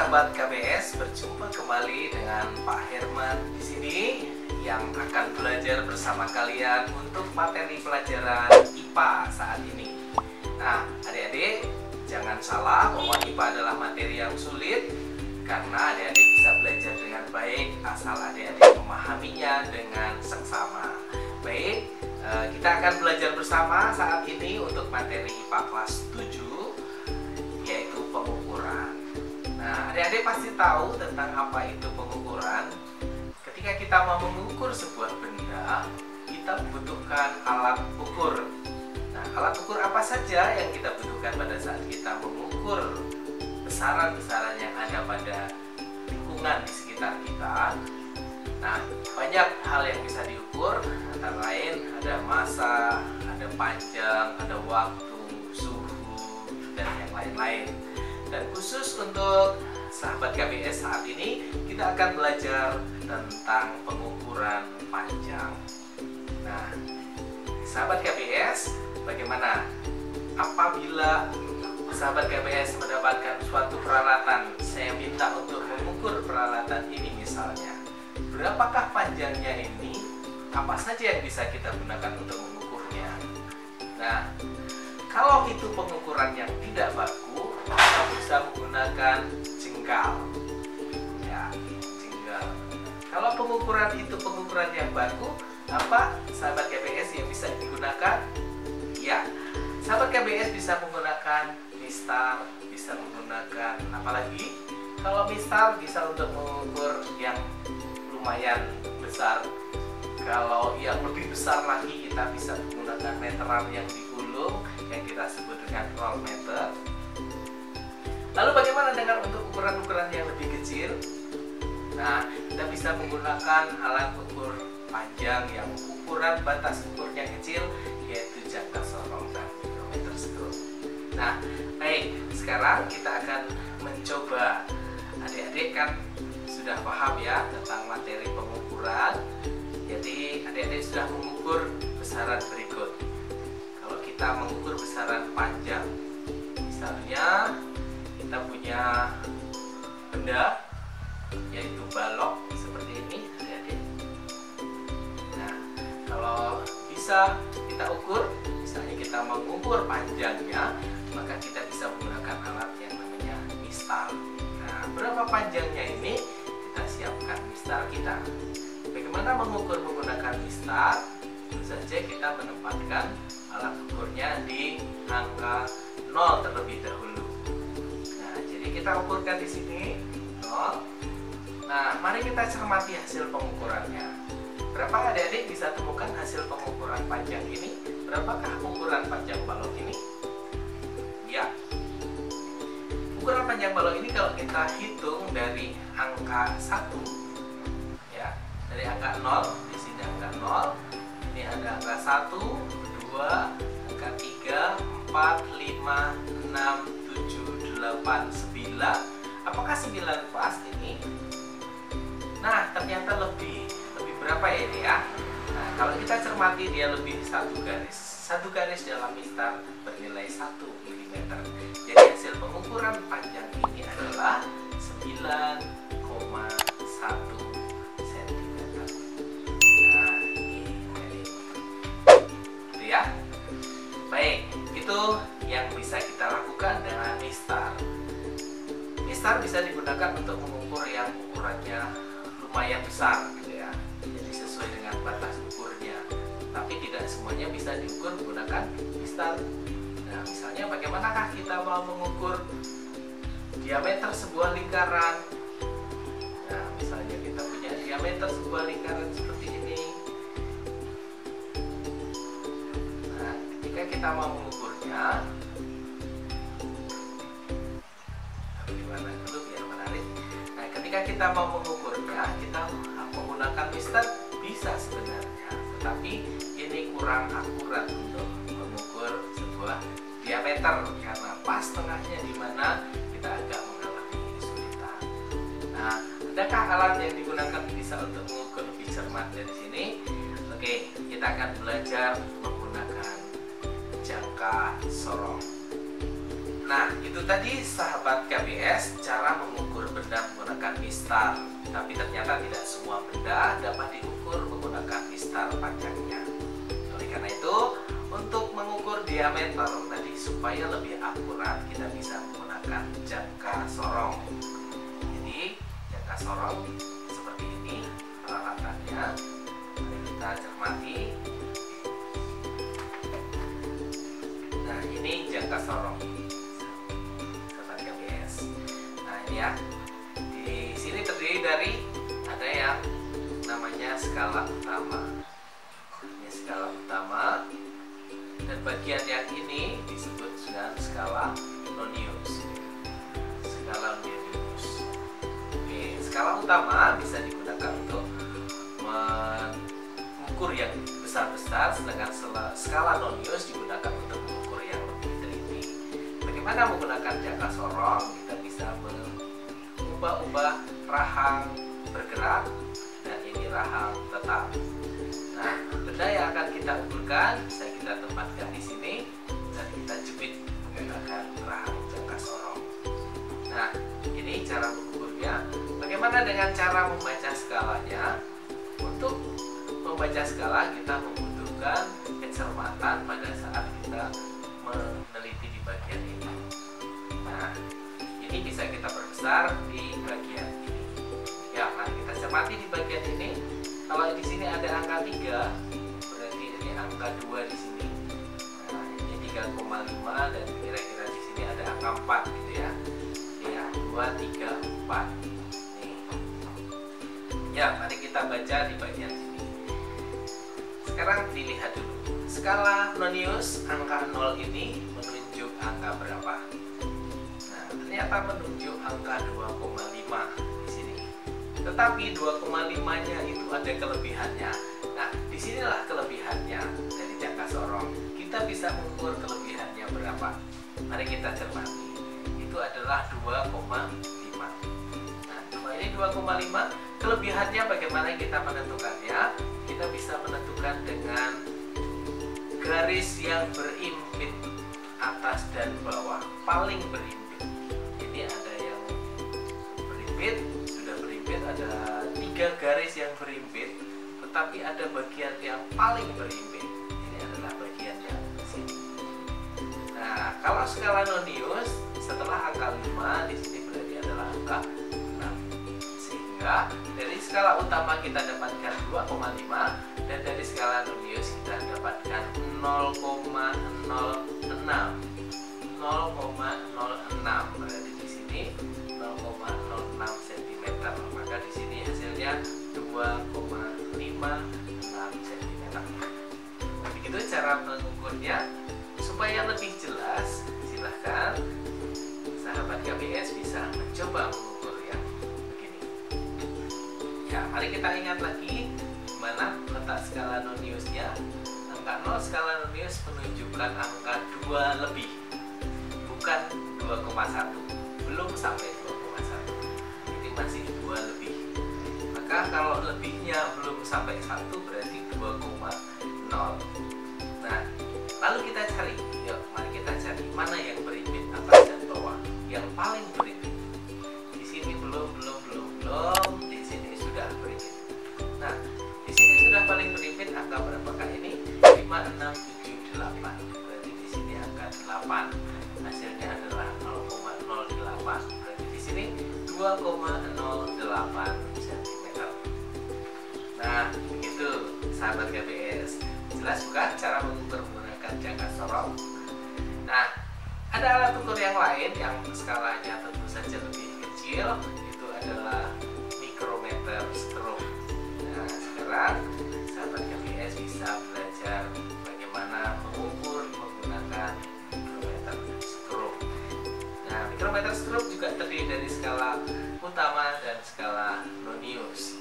sahabat KBS, berjumpa kembali dengan Pak Herman di sini yang akan belajar bersama kalian untuk materi pelajaran IPA saat ini. Nah, adik-adik jangan salah bahwa IPA adalah materi yang sulit karena adik-adik bisa belajar dengan baik asal adik-adik memahaminya dengan seksama. Baik, kita akan belajar bersama saat ini untuk materi IPA kelas 7, yaitu pengukuran. Nah, adik-adik pasti tahu tentang apa itu pengukuran. Ketika kita mau mengukur sebuah benda, kita membutuhkan alat ukur. Nah, alat ukur apa saja yang kita butuhkan pada saat kita mengukur besaran-besaran yang ada pada lingkungan di sekitar kita? Nah, banyak hal yang bisa diukur, antara lain ada massa, ada panjang, ada waktu, suhu, dan yang lain-lain. Dan khusus untuk sahabat KBS saat ini, kita akan belajar tentang pengukuran panjang. Nah, sahabat KBS, bagaimana apabila sahabat KBS mendapatkan suatu peralatan? Saya minta untuk mengukur peralatan ini misalnya. Berapakah panjangnya ini? Apa saja yang bisa kita gunakan untuk mengukurnya? Nah, kalau itu pengukuran yang tidak baku, kita bisa menggunakan jengkal. Ya, jengkal. Kalau pengukuran itu pengukuran yang baku, apa sahabat KBS yang bisa digunakan? Ya, sahabat KBS bisa menggunakan mistar, bisa menggunakan apalagi? Kalau mistar bisa untuk mengukur yang lumayan besar. Kalau yang lebih besar lagi, kita bisa menggunakan meteran yang digulung yang kita sebut dengan voltmeter. Lalu bagaimana dengan untuk ukuran-ukuran yang lebih kecil? Nah, kita bisa menggunakan alat ukur panjang yang ukuran batas ukurnya kecil, yaitu jangka sorong dan mikrometer skru. Nah, baik, sekarang kita akan mencoba. Adik-adik kan sudah paham ya tentang materi pengukuran. Jadi adik-adik sudah mengukur besaran berikut. Kalau kita mengukur besaran panjang, misalnya kita punya benda yaitu balok seperti ini, adik-adik. Nah, kalau bisa kita ukur, misalnya kita mengukur panjangnya, maka kita bisa menggunakan alat yang namanya mistar. Nah, berapa panjangnya ini? Kita siapkan mistar kita. Bagaimana mengukur menggunakan mistar? Tentu saja kita menempatkan alat ukurnya di angka 0 terlebih dahulu. Nah, jadi kita ukurkan di sini 0. Nah, mari kita cermati hasil pengukurannya. Berapa adik-adik bisa temukan hasil pengukuran panjang ini? Berapakah ukuran panjang balok ini? Ya, ukuran panjang balok ini kalau kita hitung dari angka 1, ya, dari angka 0, di sini angka 0, ini ada angka 1, 2, angka 3, 4, 5, 6, 7, 8, 9. Apakah 9 pas ini? Nah, ternyata lebih berapa ya ini ya? Nah, kalau kita cermati dia lebih 1 garis. 1 garis dalam mistar bernilai 1 mm. Jadi hasil pengukuran panjang ini adalah 9,1 cm. Nah, ini itu ya. Baik, itu yang bisa kita lakukan dengan mistar. Mistar bisa digunakan untuk mengukur yang ukurannya lumayan besar gitu ya. Jadi sesuai dengan batas ukurnya. Tapi tidak semuanya bisa diukur menggunakan mistar. Nah, misalnya bagaimanakah kita mau mengukur diameter sebuah lingkaran? Nah, misalnya kita punya diameter sebuah lingkaran seperti ini. Nah, ketika kita mau mengukurnya, bagaimana dulu biar menarik. Nah, ketika kita mau mengukurnya, kita menggunakan mistar bisa sebenarnya, tetapi ini kurang akurat untuk mengukur sebuah diameter karena pas tengahnya di mana kita agak mengalami kesulitan. Nah, adakah alat yang digunakan bisa untuk mengukur lebih cermat dari sini? Oke, kita akan belajar menggunakan jangka sorong. Nah, itu tadi sahabat KBS cara mengukur benda menggunakan mistar. Tapi ternyata tidak semua benda dapat diukur menggunakan mistar panjangnya. Oleh karena itu, untuk mengukur diameter tadi supaya lebih akurat, kita bisa menggunakan jangka sorong. Jadi, jangka sorong seperti ini peralatannya. Mari kita cermati. Nah, ini jangka sorong. Ya, di sini terdiri dari ada yang namanya skala utama. Ini skala utama, dan bagian yang ini disebut dengan skala nonius. Skala nonius. Oke, skala utama bisa digunakan untuk mengukur yang besar-besar, sedangkan skala nonius digunakan untuk mengukur yang lebih teliti. Bagaimana menggunakan jangka sorong? Kita bisa ubah rahang bergerak, dan ini rahang tetap. Nah, benda yang akan kita ukurkan bisa kita tempatkan di sini dan kita jepit menggunakan rahang jangka sorong. Nah, ini cara mengukurnya. Bagaimana dengan cara membaca skalanya? Untuk membaca skala kita membutuhkan kecermatan pada saat kita meneliti di bagian ini. Nah, ini bisa kita perbesar di bagian ini. Ya, mari kita cermati di bagian ini. Kalau di sini ada angka 3, berarti ini angka 2 di sini. Nah, ini 3,5 dan kira-kira di sini ada angka 4 gitu ya. Ya, 2, 3, 4. Nih. Ya, mari kita baca di bagian sini. Sekarang dilihat dulu. Skala nonius angka 0 ini menunjuk angka berapa? Ternyata menunjuk angka 2,5 di sini. Tetapi 2,5-nya itu ada kelebihannya. Nah, disinilah kelebihannya dari jangka sorong. Kita bisa mengukur kelebihannya berapa. Mari kita cermati. Itu adalah 2,5. Nah, kalau ini 2,5, kelebihannya bagaimana kita menentukannya? Kita bisa menentukan dengan garis yang berimpit atas dan bawah, paling berimpit. Ada yang berimpit, sudah berimpit, ada 3 garis yang berimpit, tetapi ada bagian yang paling berimpit. Ini adalah bagian yang sini. Nah, kalau skala nonius setelah angka 5 di sini berarti adalah angka 6. Sehingga dari skala utama kita dapatkan 2,5 dan dari skala nonius kita dapatkan 0,06. 0,06 berarti di sini 0,06 cm. Maka di sini hasilnya 2,56 cm. Begitu cara mengukurnya. Supaya lebih jelas, silahkan sahabat KBS bisa mencoba mengukur yang begini. Ya, mari kita ingat lagi mana letak skala noniusnya. Angka 0 skala nonius menunjukkan angka 2 lebih, bukan 2,1, belum sampai 2,1. Ini masih 2 lebih. Maka kalau lebihnya belum sampai 1 berarti 2,0. Nah, lalu kita cari. Yuk, mari kita cari mana yang berimpit atas dan bawah. Yang paling berimpit. Di sini belum. Di sini sudah berimpit. Nah, di sini sudah paling berimpit angka berapakah ini? 5, 6, 7, 8. Berarti di sini angka 8. Hasilnya adalah 0,08. Berarti di sini 2,08 cm. Nah, begitu sahabat KBS. Jelas bukan cara mengukur menggunakan jangka sorong? Nah, ada alat ukur yang lain yang skalanya tentu saja lebih kecil. Itu adalah mikrometer stroke. Nah, sekarang sahabat KBS bisa belajar bagaimana mengukur menggunakan mikrometer stroke. Nah, mikrometer stroke juga terdiri dari skala utama dan skala nonius.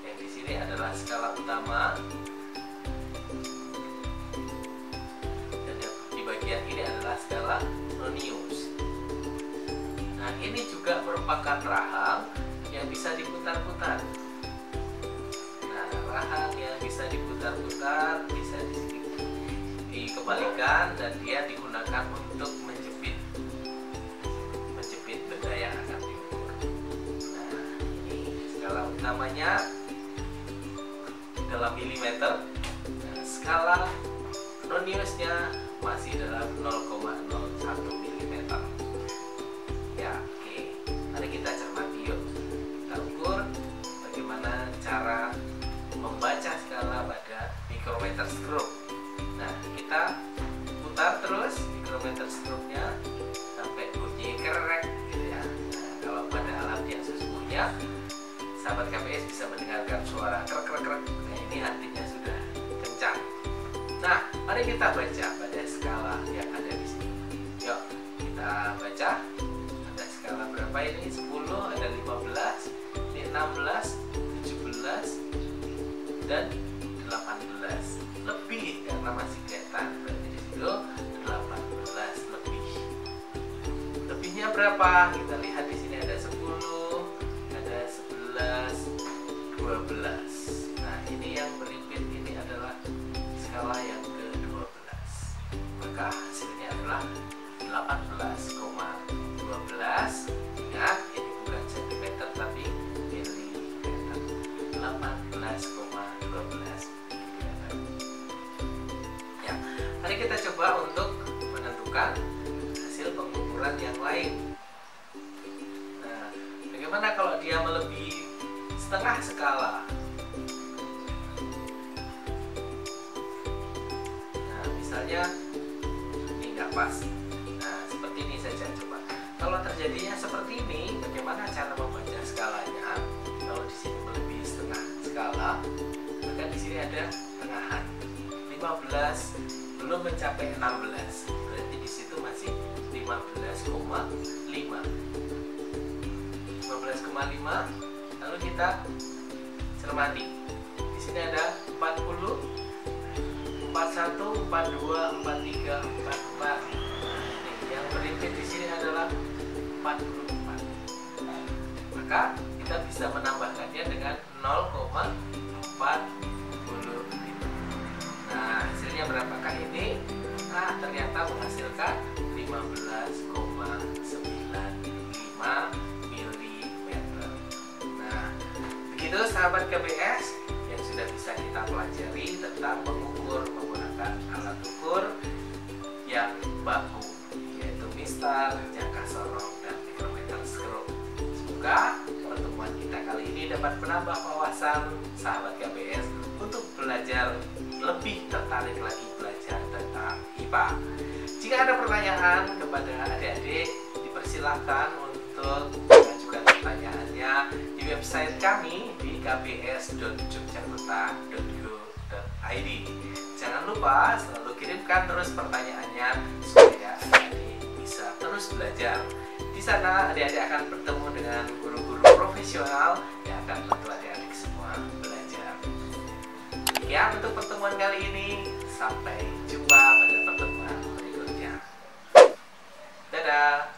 Yang di sini adalah skala utama. Ini adalah skala nonius. Nah, ini juga merupakan rahang yang bisa diputar-putar. Nah, rahang yang bisa diputar-putar bisa dikembalikan dan dia digunakan untuk menjepit skalanya dalam milimeter. Nah, skala Frobeniusnya masih dalam 0,01 mm. Ya, oke. Mari kita cermati yuk. Kita ukur bagaimana cara membaca skala pada micrometer stroke. Nah, kita putar terus micrometer stroke-nya sampai bunyi kerek gitu ya. Nah, kalau pada alat yang sesungguhnya sahabat KPS bisa mendengarkan suara krek krek krek. Nah, ini artinya sudah kencang. Nah, mari kita baca pada skala yang ada di sini. Yuk, kita baca. Ada skala berapa ini? 10, ada 15, ini 16, 17, dan 18. Lebih karena masih kelihatan. Berarti di situ 18 lebih. Lebihnya berapa? Kita lihat di sini ada 10, ada 11, 12. Nah, ini yang beripit ini adalah skala yang ke-12. Maka hasilnya adalah 18,12. Ingat, ini bukan cm tapi milimeter. 18,12 milimeter. Ya, mari kita coba untuk menentukan hasil pengukuran yang lain. Nah, bagaimana kalau dia melebihi setengah skala? Misalnya ini nggak pas. Nah, seperti ini saja coba. Kalau terjadinya seperti ini, bagaimana cara membaca skalanya? Kalau di sini melebihi setengah skala, maka di sini ada tengahan. 15 belum mencapai 16, berarti di situ masih 15,5. 15,5. Lalu kita cermati. Di sini ada 40. 41, 42, 43, 44. Yang beripit di sini adalah 44. Maka kita bisa menambahkannya dengan 0,45. Nah, hasilnya berapakah ini? Nah, ternyata menghasilkan 15,95 mm. Nah, begitu sahabat KBS yang sudah bisa kita pelajari tentang mengukur menggunakan alat ukur yang baku, yaitu mistar, jangka sorong, dan micrometer stroke. Semoga pertemuan kita kali ini dapat menambah wawasan sahabat KBS untuk belajar lebih tertarik lagi belajar tentang IPA. Jika ada pertanyaan kepada adik-adik, dipersilahkan untuk mengajukan pertanyaannya di website kami di kbs.jogjakarta.go.id. Jangan lupa selalu kirimkan terus pertanyaannya supaya adik-adik bisa terus belajar. Di sana adik-adik akan bertemu dengan guru-guru profesional yang akan bantu adik-adik semua belajar. Ya, untuk pertemuan kali ini, sampai jumpa pada pertemuan berikutnya. Dadah.